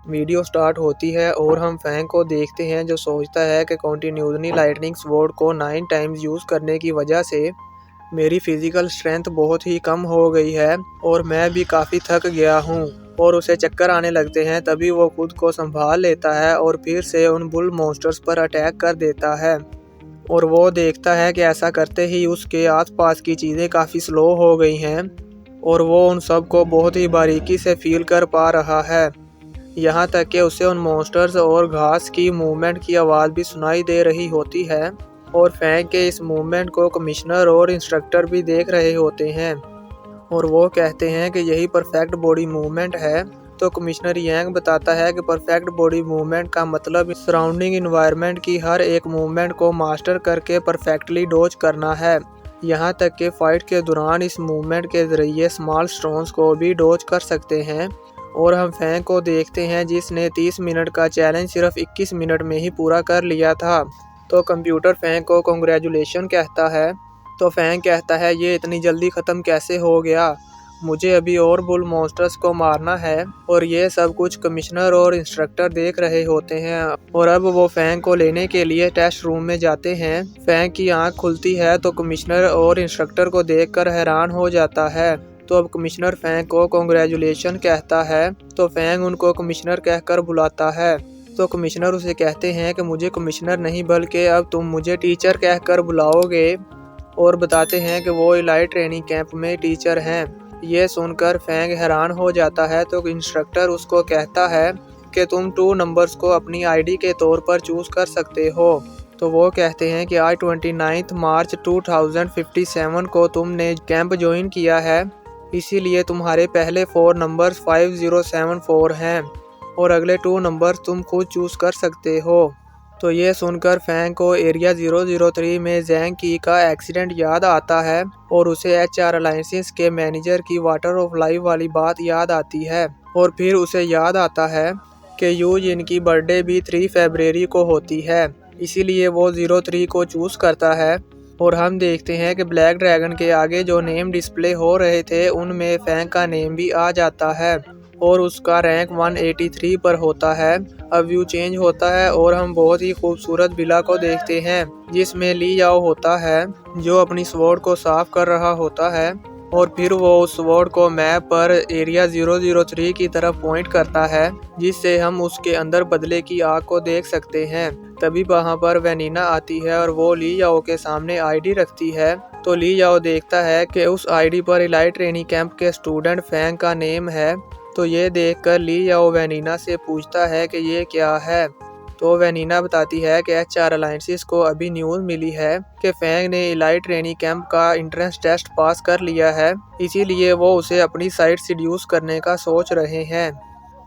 Video start होती है और हम फैंग को देखते हैं जो सोचता है कि कंटिन्यूसली लाइटनिंग स्वॉर्ड को 9 टाइम्स यूज़ करने की वजह से मेरी फिजिकल स्ट्रेंथ बहुत ही कम हो गई है और मैं भी काफ़ी थक गया हूँ और उसे चक्कर आने लगते हैं। तभी वो खुद को संभाल लेता है और फिर से उन बुल मॉन्स्टर्स पर अटैक कर देता है और वो देखता है कि ऐसा करते ही उसके आसपास की चीज़ें काफ़ी स्लो हो गई हैं और वो उन सब को बहुत ही बारीकी से फील कर पा रहा है। यहाँ तक कि उसे उन मॉन्स्टर्स और घास की मूवमेंट की आवाज़ भी सुनाई दे रही होती है और फैंग के इस मूवमेंट को कमिश्नर और इंस्ट्रक्टर भी देख रहे होते हैं और वो कहते हैं कि यही परफेक्ट बॉडी मूवमेंट है। तो कमिश्नर यांग बताता है कि परफेक्ट बॉडी मूवमेंट का मतलब सराउंडिंग इन्वायरमेंट की हर एक मूवमेंट को मास्टर करके परफेक्टली डॉज करना है। यहाँ तक कि फाइट के दौरान इस मूवमेंट के ज़रिए स्मॉल स्टोन्स को भी डॉज कर सकते हैं। और हम फैंग को देखते हैं जिसने 30 मिनट का चैलेंज सिर्फ 21 मिनट में ही पूरा कर लिया था। तो कंप्यूटर फैंग को कॉन्ग्रेचुलेशन कहता है। तो फैंग कहता है ये इतनी जल्दी ख़त्म कैसे हो गया, मुझे अभी और बुल मॉन्स्टर्स को मारना है। और ये सब कुछ कमिश्नर और इंस्ट्रक्टर देख रहे होते हैं और अब वो फैंग को लेने के लिए टेस्ट रूम में जाते हैं। फैंग की आंख खुलती है तो कमिश्नर और इंस्ट्रक्टर को देखकर हैरान हो जाता है। तो अब कमिश्नर फैंग को कॉन्ग्रेचुलेशन कहता है तो फैंग उनको कमिश्नर कहकर बुलाता है। तो कमिश्नर उसे कहते हैं कि मुझे कमिश्नर नहीं बल्कि अब तुम मुझे टीचर कहकर बुलाओगे और बताते हैं कि वो इलाइट ट्रेनिंग कैंप में टीचर हैं। ये सुनकर फैंग हैरान हो जाता है तो इंस्ट्रक्टर उसको कहता है कि तुम 2 नंबर्स को अपनी आईडी के तौर पर चूज़ कर सकते हो। तो वो कहते हैं कि आज 29 मार्च 2057 को तुमने कैंप ज्वाइन किया है, इसीलिए तुम्हारे पहले 4 नंबर्स 5074 हैं और अगले 2 नंबर्स तुम खुद चूज़ कर सकते हो। तो ये सुनकर फैंग को एरिया 003 में जैंग की का एक्सीडेंट याद आता है और उसे HR अलायंसेस के मैनेजर की वाटर ऑफ लाइफ वाली बात याद आती है और फिर उसे याद आता है कि यू जिनकी बर्थडे भी 3 फरवरी को होती है, इसीलिए वो 03 को चूज़ करता है। और हम देखते हैं कि ब्लैक ड्रैगन के आगे जो नेम डिस्प्ले हो रहे थे उनमें फैंग का नेम भी आ जाता है और उसका रैंक 183 पर होता है। अब व्यू चेंज होता है और हम बहुत ही खूबसूरत विला को देखते हैं जिसमें ली याओ होता है जो अपनी स्वॉर्ड को साफ कर रहा होता है और फिर वो उस स्वॉर्ड को मैप पर एरिया 003 की तरफ पॉइंट करता है जिससे हम उसके अंदर बदले की आग को देख सकते हैं। तभी वहाँ पर वेनिना आती है और वो ली याओ के सामने आईडी रखती है। तो ली याओ देखता है कि उस आईडी पर इलाइट ट्रेनिंग कैंप के स्टूडेंट फैंग का नेम है। तो ये देखकर ली याओ वेनिना से पूछता है कि ये क्या है। तो वेनिना बताती है कि HR अलायंसेस को अभी न्यूज़ मिली है कि फैंग ने इलाइट ट्रेनिंग कैंप का एंट्रेंस टेस्ट पास कर लिया है, इसीलिए वो उसे अपनी साइड सीड्यूस करने का सोच रहे हैं।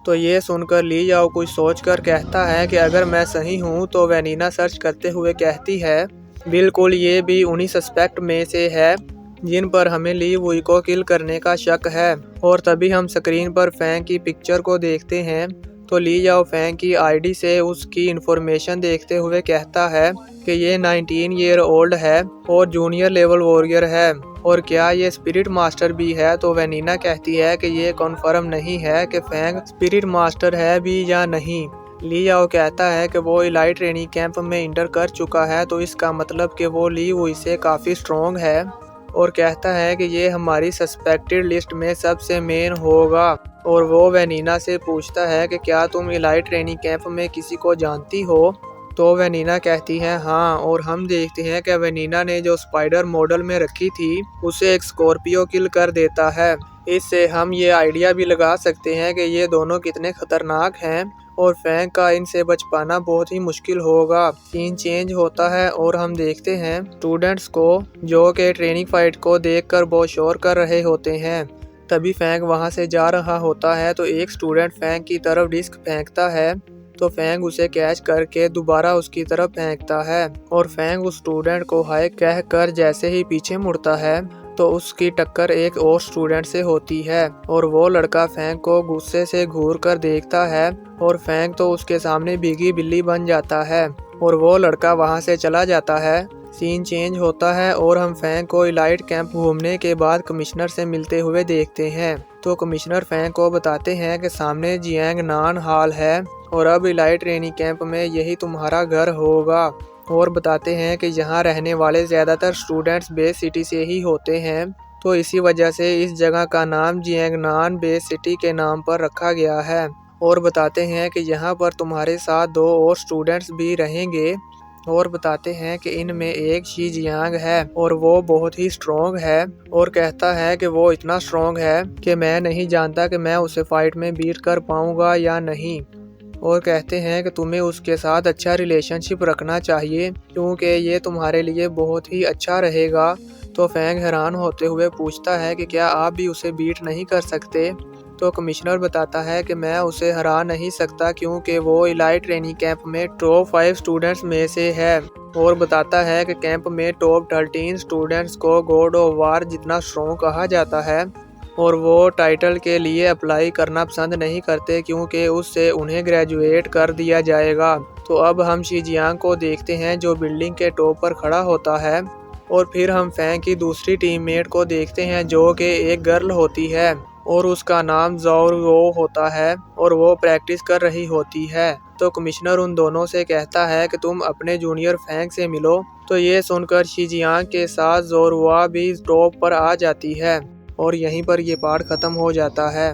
तो ये सुनकर ली याओ कुछ सोचकर कहता है कि अगर मैं सही हूँ। तो वेनिना सर्च करते हुए कहती है बिल्कुल ये भी उन्हीं सस्पेक्ट में से है जिन पर हमें ली वुई को किल करने का शक है। और तभी हम स्क्रीन पर फैंग की पिक्चर को देखते हैं। तो ली याओ फैंग की आईडी से उसकी इन्फॉर्मेशन देखते हुए कहता है कि ये 19 ईयर ओल्ड है और जूनियर लेवल वॉरियर है और क्या ये स्पिरिट मास्टर भी है। तो वेनिना कहती है कि ये कन्फर्म नहीं है कि फैंग स्पिरिट मास्टर है भी या नहीं। ली याओ कहता है कि वो इलाइट ट्रेनिंग कैंप में इंटर कर चुका है तो इसका मतलब कि वो ली वुई से काफ़ी स्ट्रॉन्ग है और कहता है कि ये हमारी सस्पेक्टेड लिस्ट में सबसे मेन होगा। और वो वेनिना से पूछता है कि क्या तुम इलाइट ट्रेनिंग कैंप में किसी को जानती हो। तो वेनिना कहती है हाँ। और हम देखते हैं कि वेनिना ने जो स्पाइडर मॉडल में रखी थी उसे एक स्कॉर्पियो किल कर देता है। इससे हम ये आइडिया भी लगा सकते हैं कि ये दोनों कितने खतरनाक हैं और फैंग का इनसे बच पाना बहुत ही मुश्किल होगा। सीन चेंज होता है और हम देखते हैं स्टूडेंट्स को जो कि ट्रेनिंग फाइट को देखकर बहुत शोर कर रहे होते हैं। तभी फैंग वहां से जा रहा होता है तो एक स्टूडेंट फैंग की तरफ डिस्क फेंकता है तो फैंग उसे कैच करके दोबारा उसकी तरफ फेंकता है और फैंग उस स्टूडेंट को हाय कहकर जैसे ही पीछे मुड़ता है तो उसकी टक्कर एक और स्टूडेंट से होती है और वो लड़का फैंग को गुस्से से घूर कर देखता है और फैंग तो उसके सामने भीगी बिल्ली बन जाता है और वो लड़का वहां से चला जाता है। सीन चेंज होता है और हम फैंग को इलाइट कैंप घूमने के बाद कमिश्नर से मिलते हुए देखते हैं। तो कमिश्नर फैंग को बताते हैं कि सामने जियांग नान हॉल है और अब इलाइट ट्रेनिंग कैंप में यही तुम्हारा घर होगा, और बताते हैं कि यहाँ रहने वाले ज़्यादातर स्टूडेंट्स बेस सिटी से ही होते हैं, तो इसी वजह से इस जगह का नाम जियांगनान बेस सिटी के नाम पर रखा गया है। और बताते हैं कि यहाँ पर तुम्हारे साथ 2 और स्टूडेंट्स भी रहेंगे, और बताते हैं कि इनमें एक शी जियांग है और वो बहुत ही स्ट्रॉन्ग है, और कहता है कि वो इतना स्ट्रॉन्ग है कि मैं नहीं जानता कि मैं उसे फाइट में बीट कर पाऊंगा या नहीं। और कहते हैं कि तुम्हें उसके साथ अच्छा रिलेशनशिप रखना चाहिए क्योंकि ये तुम्हारे लिए बहुत ही अच्छा रहेगा। तो फैंग हैरान होते हुए पूछता है कि क्या आप भी उसे बीट नहीं कर सकते। तो कमिश्नर बताता है कि मैं उसे हरा नहीं सकता क्योंकि वो इलाइट ट्रेनिंग कैंप में टॉप 5 स्टूडेंट्स में से है, और बताता है कि कैंप में टॉप 13 स्टूडेंट्स को गॉड ऑफ वार जितना स्ट्रॉन्ग कहा जाता है, और वो टाइटल के लिए अप्लाई करना पसंद नहीं करते क्योंकि उससे उन्हें ग्रेजुएट कर दिया जाएगा। तो अब हम शी जियांग को देखते हैं जो बिल्डिंग के टॉप पर खड़ा होता है, और फिर हम फैंग की दूसरी टीममेट को देखते हैं जो कि एक गर्ल होती है और उसका नाम ज़ोरवो होता है, और वो प्रैक्टिस कर रही होती है। तो कमिश्नर उन दोनों से कहता है कि तुम अपने जूनियर फैंग से मिलो। तो ये सुनकर शी जियांग के साथ ज़ोरवा भी टॉप पर आ जाती है, और यहीं पर ये पार्ट ख़त्म हो जाता है।